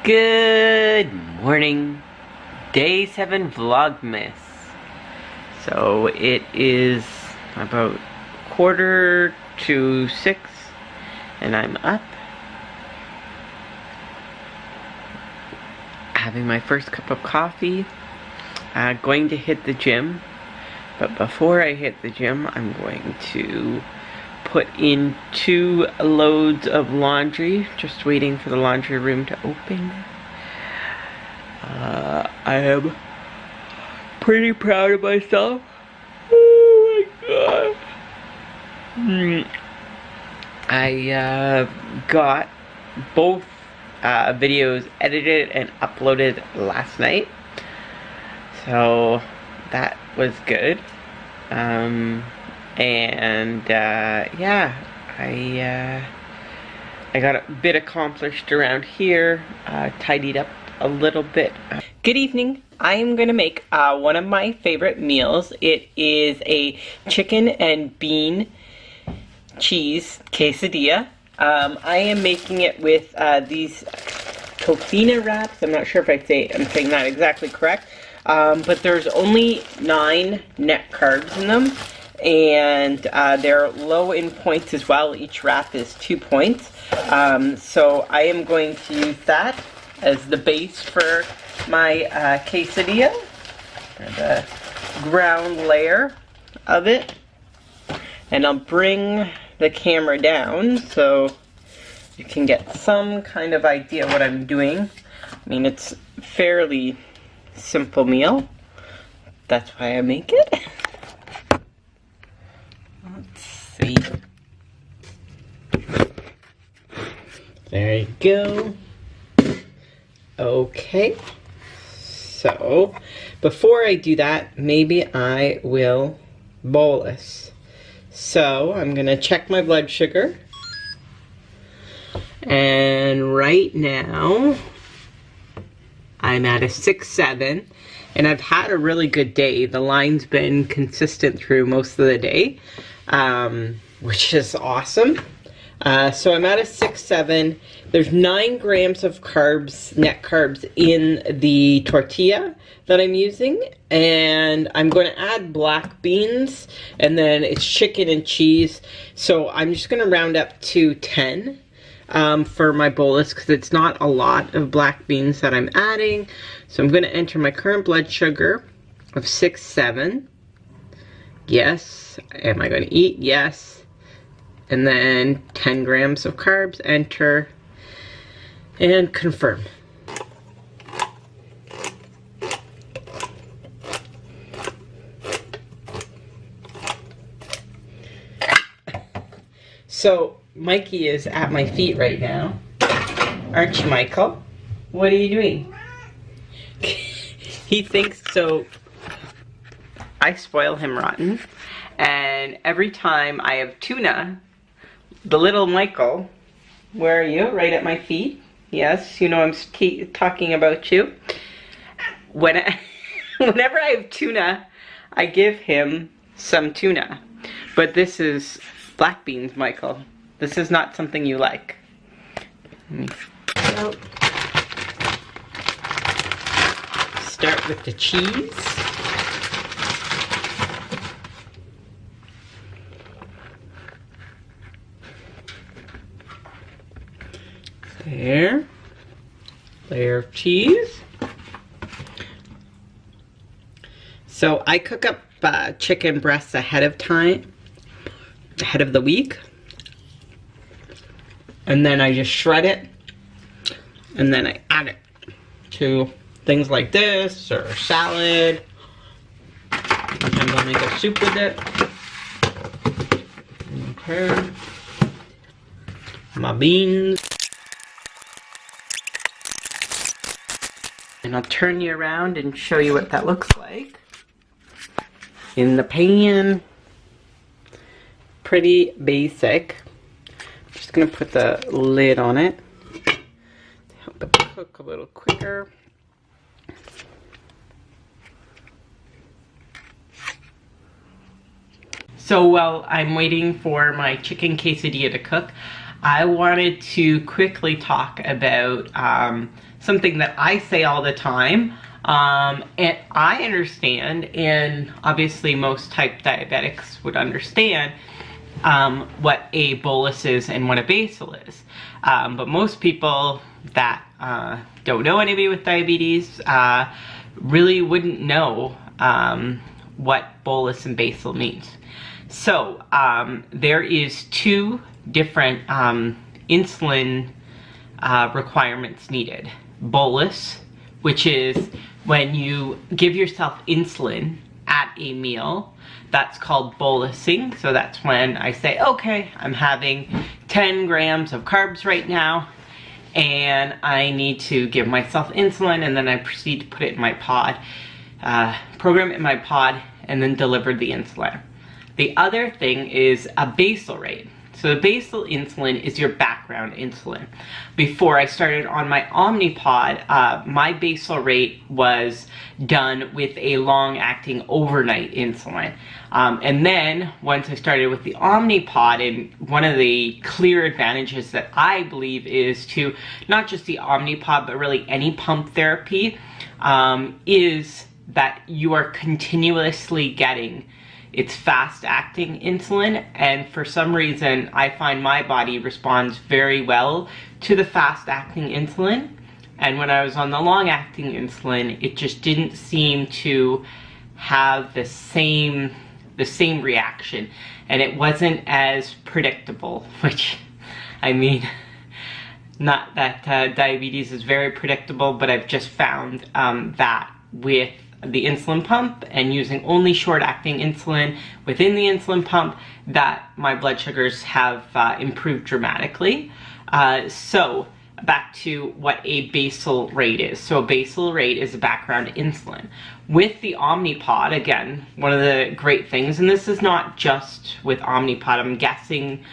Good morning, day 7 Vlogmas. So it is about 5:45 and I'm up having my first cup of coffee, going to hit the gym. But before I hit the gym, I'm going to put in 2 loads of laundry, just waiting for the laundry room to open. I am pretty proud of myself. Oh my god. I got both videos edited and uploaded last night, so that was good. Yeah, I got a bit accomplished around here, tidied up a little bit. Good evening. I am going to make one of my favorite meals. It is a chicken and bean cheese quesadilla. I am making it with these tocino wraps. I'm not sure if I'm saying that exactly correct. But there's only 9 net carbs in them, and they're low in points as well. Each wrap is 2 points. So I am going to use that as the base for my quesadilla, or the ground layer of it. And I'll bring the camera down so you can get some kind of idea what I'm doing. I mean, it's fairly simple meal. That's why I make it. Let's see. There you go. Okay. So, before I do that, maybe I will bolus. So, I'm going to check my blood sugar. And right now, I'm at a 6-7, and I've had a really good day. The line's been consistent through most of the day, which is awesome. So I'm at a 6-7. There's 9 grams of carbs, net carbs, in the tortilla that I'm using, and I'm going to add black beans, and then it's chicken and cheese. So I'm just going to round up to 10. For my bolus, because it's not a lot of black beans that I'm adding. So I'm going to enter my current blood sugar of 6-7. Yes. Am I going to eat? Yes. And then 10 grams of carbs. Enter. And confirm. So Mikey is at my feet right now. Aren't you, Michael? What are you doing? He thinks so. I spoil him rotten. And every time I have tuna, the little Michael, where are you? Right at my feet. Yes, you know I'm talking about you. Whenever I have tuna, I give him some tuna. But this is black beans, Michael. This is not something you like. Start with the cheese. There. Layer of cheese. So I cook up chicken breasts ahead of time, ahead of the week. And then I just shred it, and then I add it to things like this, or salad. Sometimes I'll make a soup with it. Okay. My beans. And I'll turn you around and show you what that looks like. In the pan. Pretty basic. Just gonna put the lid on it to help it cook a little quicker. So while I'm waiting for my chicken quesadilla to cook, I wanted to quickly talk about something that I say all the time, and I understand, and obviously most type diabetics would understand what a bolus is and what a basal is. But most people that don't know anybody with diabetes really wouldn't know what bolus and basal means. So there is two different insulin requirements needed. Bolus, which is when you give yourself insulin at a meal, that's called bolusing. So that's when I say, okay, I'm having 10 grams of carbs right now, and I need to give myself insulin, and then I proceed to put it in my pod, program it in my pod, and then deliver the insulin. The other thing is a basal rate. So the basal insulin is your background insulin. Before I started on my Omnipod, my basal rate was done with a long-acting overnight insulin. And then once I started with the Omnipod, and one of the clear advantages that I believe is to not just the Omnipod, but really any pump therapy, is that you are continuously getting it's fast-acting insulin, and for some reason I find my body responds very well to the fast-acting insulin, and when I was on the long-acting insulin, it just didn't seem to have the same reaction, and it wasn't as predictable, which, I mean, not that diabetes is very predictable, but I've just found that with the insulin pump and using only short-acting insulin within the insulin pump, that my blood sugars have improved dramatically. So back to what a basal rate is. So a basal rate is a background insulin. With the Omnipod, again, one of the great things, and this is not just with Omnipod, I'm guessing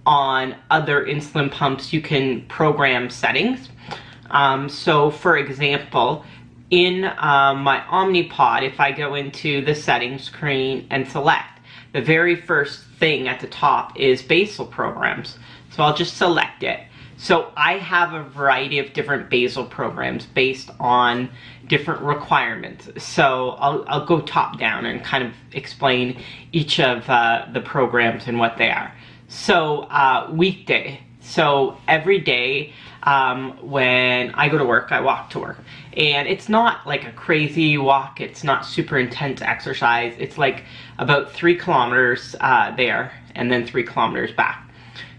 on other insulin pumps you can program settings. So for example, in my Omnipod, if I go into the settings screen and select, the very first thing at the top is basal programs. So I'll just select it. So I have a variety of different basal programs based on different requirements. So I'll go top down and kind of explain each of the programs and what they are. So weekday. So every day when I go to work, I walk to work. And it's not like a crazy walk, it's not super intense exercise. It's like about 3 kilometers there and then 3 kilometers back.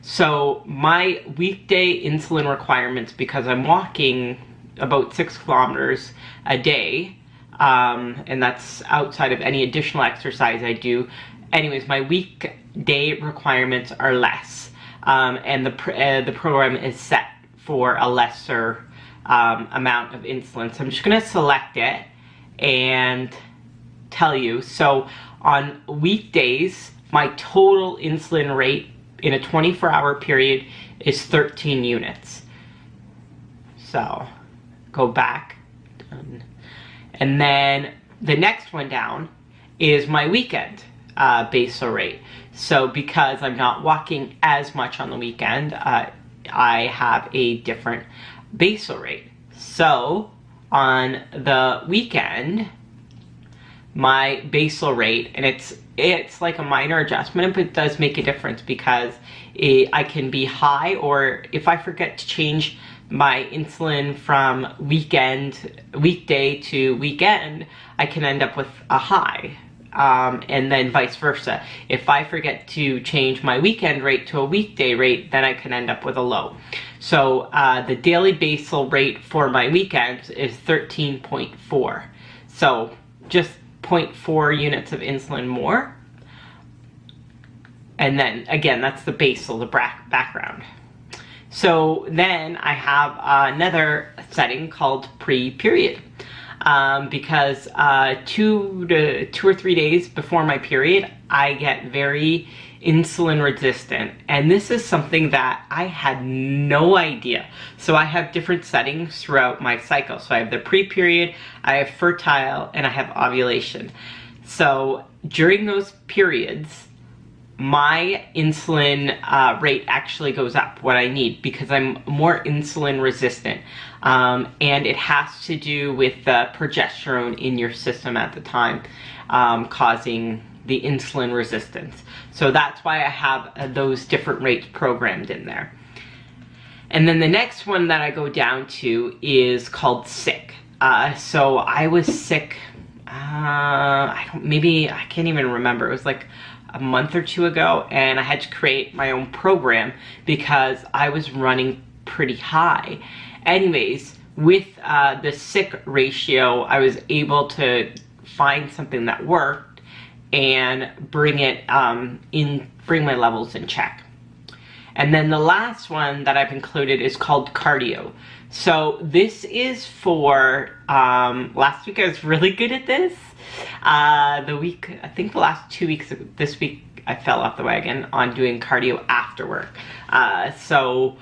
So my weekday insulin requirements, because I'm walking about 6 kilometers a day, and that's outside of any additional exercise I do. Anyways, my weekday requirements are less, and the program is set for a lesser amount of insulin. So I'm just going to select it and tell you. So on weekdays, my total insulin rate in a 24-hour period is 13 units. So go back, and then the next one down is my weekend basal rate. So because I'm not walking as much on the weekend, I have a different basal rate. So on the weekend, my basal rate, and it's like a minor adjustment, but it does make a difference because I can be high, or if I forget to change my insulin from weekday to weekend, I can end up with a high. And then vice versa. If I forget to change my weekend rate to a weekday rate, then I can end up with a low. So the daily basal rate for my weekends is 13.4. So just 0.4 units of insulin more. And then again, that's the basal, the background. So then I have another setting called pre-period. Because 2 or 3 days before my period, I get very insulin resistant, and this is something that I had no idea. So I have different settings throughout my cycle. So I have the pre-period, I have fertile, and I have ovulation. So during those periods, my insulin rate actually goes up, what I need, because I'm more insulin resistant. And it has to do with the progesterone in your system at the time causing the insulin resistance. So that's why I have those different rates programmed in there. And then the next one that I go down to is called sick. So I was sick, I can't even remember. It was like a month or two ago, and I had to create my own program because I was running pretty high. Anyways, with the sick ratio, I was able to find something that worked and bring it bring my levels in check. And then the last one that I've included is called cardio. So this is for, last week I was really good at this. I think the last 2 weeks, this week I fell off the wagon on doing cardio after work. So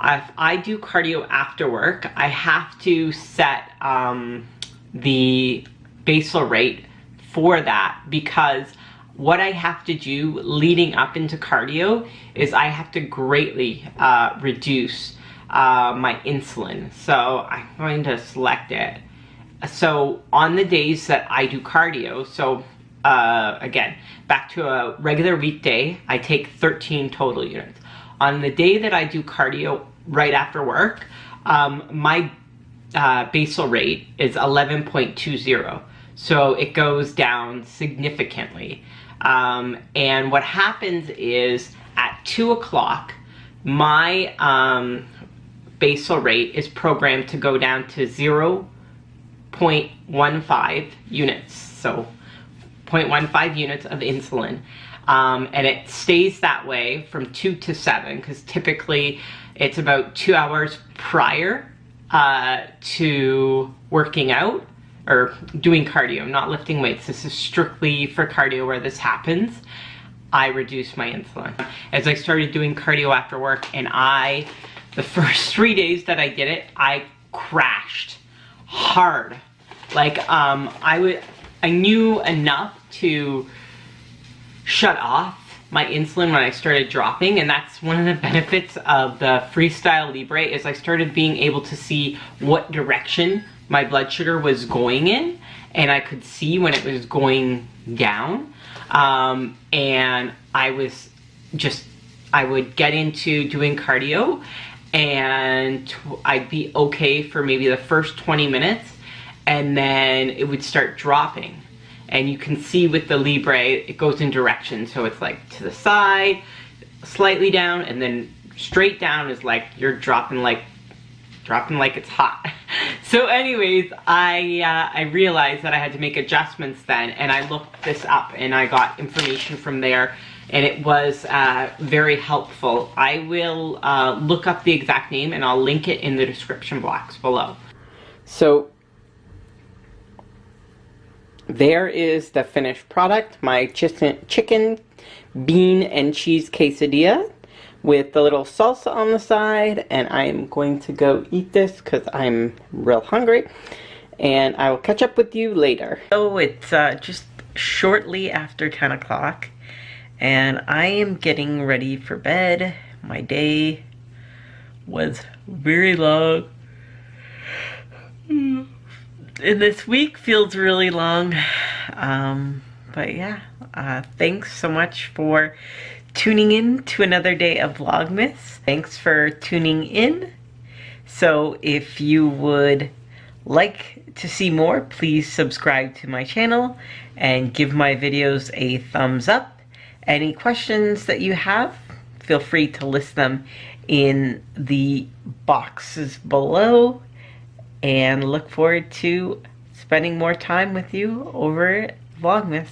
if I do cardio after work, I have to set the basal rate for that, because what I have to do leading up into cardio is I have to greatly reduce my insulin. So I'm going to select it. So on the days that I do cardio, so again, back to a regular weekday, I take 13 total units. On the day that I do cardio right after work, my basal rate is 11.20. So it goes down significantly. And what happens is at 2 o'clock, my basal rate is programmed to go down to 0.15 units. So 0.15 units of insulin. And it stays that way from 2 to 7, because typically it's about 2 hours prior to working out or doing cardio, not lifting weights. This is strictly for cardio where this happens. I reduce my insulin. As I started doing cardio after work, and the first 3 days that I did it, I crashed hard. Like, I knew enough to shut off my insulin when I started dropping, and that's one of the benefits of the Freestyle Libre, is I started being able to see what direction my blood sugar was going in, and I could see when it was going down. And I would get into doing cardio, and I'd be okay for maybe the first 20 minutes, and then it would start dropping. And you can see with the Libre, it goes in directions. So it's like to the side, slightly down, and then straight down is like you're dropping like it's hot. So anyways, I realized that I had to make adjustments then, and I looked this up and I got information from there, and it was very helpful. I will look up the exact name and I'll link it in the description box below. So there is the finished product, my chicken, bean, and cheese quesadilla with the little salsa on the side, and I'm going to go eat this because I'm real hungry, and I will catch up with you later. So it's just shortly after 10 o'clock, and I am getting ready for bed. My day was very long, and this week feels really long, but yeah, thanks so much for tuning in to another day of Vlogmas. Thanks for tuning in. So if you would like to see more, please subscribe to my channel and give my videos a thumbs up. Any questions that you have, feel free to list them in the boxes below, and look forward to spending more time with you over Vlogmas.